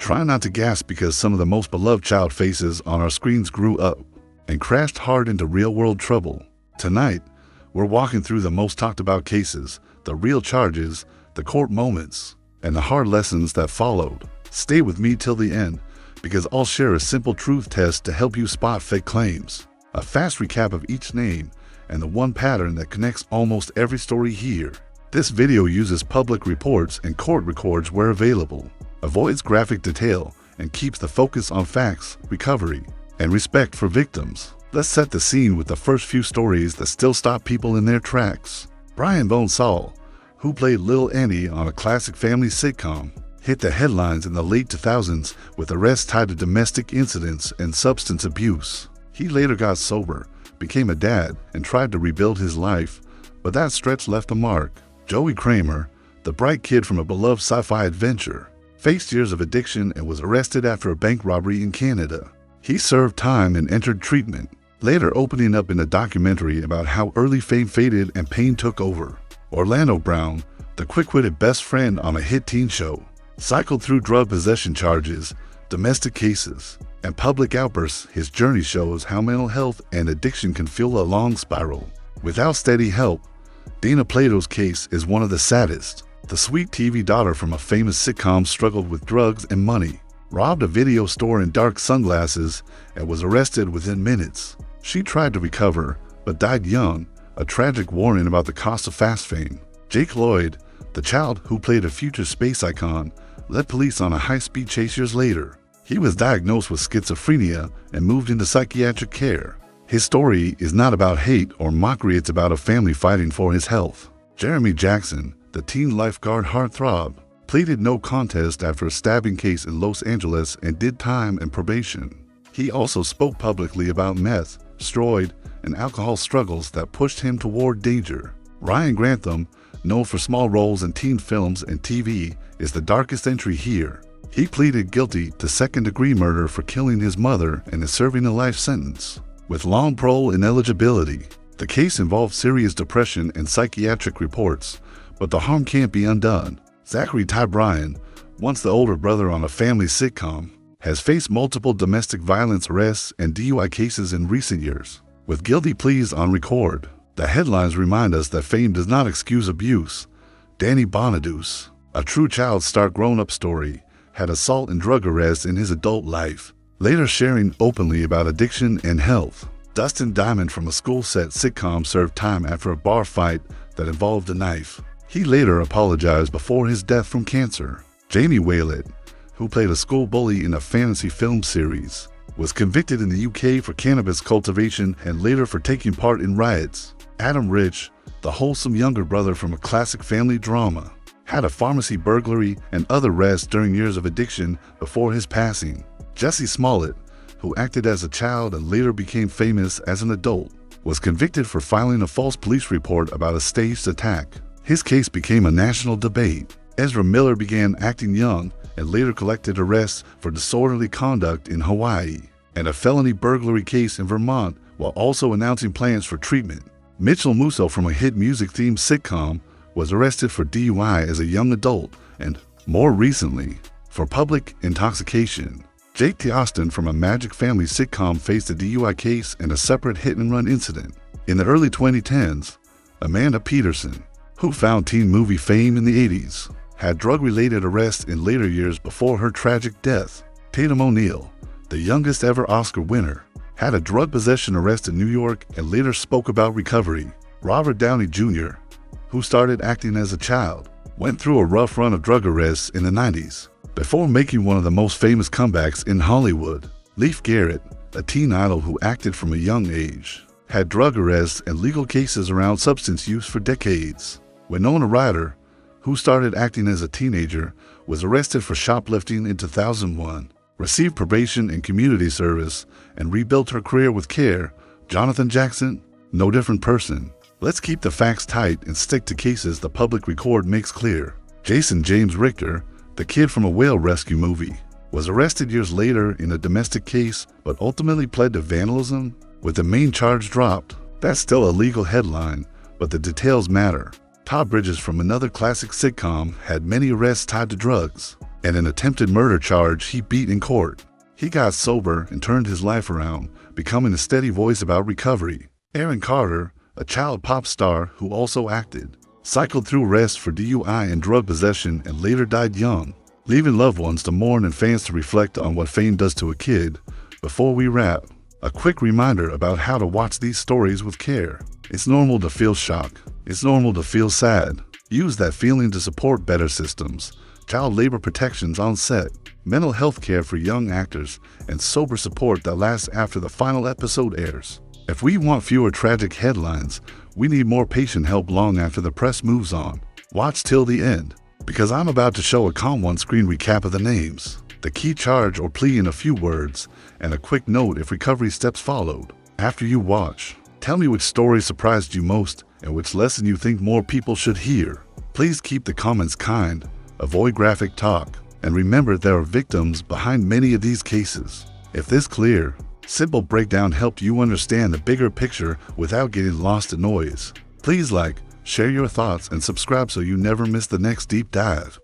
Try not to gasp because some of the most beloved child faces on our screens grew up and crashed hard into real-world trouble. Tonight, we're walking through the most talked about cases, the real charges, the court moments, and the hard lessons that followed. Stay with me till the end, because I'll share a simple truth test to help you spot fake claims, a fast recap of each name, and the one pattern that connects almost every story here. This video uses public reports and court records where available, avoids graphic detail, and keeps the focus on facts, recovery, and respect for victims. Let's set the scene with the first few stories that still stop people in their tracks. Brian Bone Saul, who played Lil Annie on a classic family sitcom, hit the headlines in the late 2000s with arrests tied to domestic incidents and substance abuse. He later got sober, became a dad, and tried to rebuild his life, but that stretch left a mark. Joey Kramer, the bright kid from a beloved sci-fi adventure, faced years of addiction and was arrested after a bank robbery in Canada. He served time and entered treatment, later opening up in a documentary about how early fame faded and pain took over. Orlando Brown, the quick-witted best friend on a hit teen show, cycled through drug possession charges, domestic cases, and public outbursts. His journey shows how mental health and addiction can fuel a long spiral. Without steady help, Dana Plato's case is one of the saddest. The sweet TV daughter from a famous sitcom struggled with drugs and money, robbed a video store in dark sunglasses, and was arrested within minutes. She tried to recover, but died young, a tragic warning about the cost of fast fame. Jake Lloyd, the child who played a future space icon, led police on a high-speed chase years later. He was diagnosed with schizophrenia and moved into psychiatric care. His story is not about hate or mockery, it's about a family fighting for his health. Jeremy Jackson, the teen lifeguard heartthrob, pleaded no contest after a stabbing case in Los Angeles and did time and probation. He also spoke publicly about meth, steroid, and alcohol struggles that pushed him toward danger. Ryan Grantham, known for small roles in teen films and TV, is the darkest entry here. He pleaded guilty to second-degree murder for killing his mother and is serving a life sentence, with long parole ineligibility. The case involved serious depression and psychiatric reports, but the harm can't be undone. Zachary Ty Bryan, once the older brother on a family sitcom, has faced multiple domestic violence arrests and DUI cases in recent years, with guilty pleas on record. The headlines remind us that fame does not excuse abuse. Danny Bonaduce, a true child star grown-up story, had assault and drug arrests in his adult life, later sharing openly about addiction and health. Dustin Diamond from a school-set sitcom served time after a bar fight that involved a knife. He later apologized before his death from cancer. Jamie Waylett, who played a school bully in a fantasy film series, was convicted in the UK for cannabis cultivation and later for taking part in riots. Adam Rich, the wholesome younger brother from a classic family drama, had a pharmacy burglary and other arrests during years of addiction before his passing. Jesse Smollett, who acted as a child and later became famous as an adult, was convicted for filing a false police report about a staged attack. His case became a national debate. Ezra Miller began acting young and later collected arrests for disorderly conduct in Hawaii and a felony burglary case in Vermont while also announcing plans for treatment. Mitchell Musso from a hit music-themed sitcom was arrested for DUI as a young adult and, more recently, for public intoxication. Jake Teoston from a Magic Family sitcom faced a DUI case and a separate hit-and-run incident. In the early 2010s, Amanda Peterson, who found teen movie fame in the 80s, had drug-related arrests in later years before her tragic death. Tatum O'Neal, the youngest ever Oscar winner, had a drug possession arrest in New York and later spoke about recovery. Robert Downey Jr., who started acting as a child, went through a rough run of drug arrests in the 90s, before making one of the most famous comebacks in Hollywood. Leif Garrett, a teen idol who acted from a young age, had drug arrests and legal cases around substance use for decades. Winona Ryder, who started acting as a teenager, was arrested for shoplifting in 2001, received probation and community service, and rebuilt her career with care. Jonathan Jackson, no different person. Let's keep the facts tight and stick to cases the public record makes clear. Jason James Richter, the kid from a whale rescue movie, was arrested years later in a domestic case but ultimately pled to vandalism, with the main charge dropped. That's still a legal headline, but the details matter. Todd Bridges from another classic sitcom had many arrests tied to drugs. and an attempted murder charge he beat in court. He got sober and turned his life around, becoming a steady voice about recovery. Aaron Carter, a child pop star who also acted, cycled through arrests for DUI and drug possession and later died young, leaving loved ones to mourn and fans to reflect on what fame does to a kid. Before we wrap, a quick reminder about how to watch these stories with care. It's normal to feel shock. It's normal to feel sad. Use that feeling to support better systems, child labor protections on set, mental health care for young actors, and sober support that lasts after the final episode airs. If we want fewer tragic headlines, we need more patient help long after the press moves on. Watch till the end, because I'm about to show a calm one-screen recap of the names, the key charge or plea in a few words, and a quick note if recovery steps followed. After you watch, tell me which story surprised you most and which lesson you think more people should hear. Please keep the comments kind, avoid graphic talk, and remember there are victims behind many of these cases. If this clear, simple breakdown helped you understand the bigger picture without getting lost in noise, please like, share your thoughts, and subscribe so you never miss the next deep dive.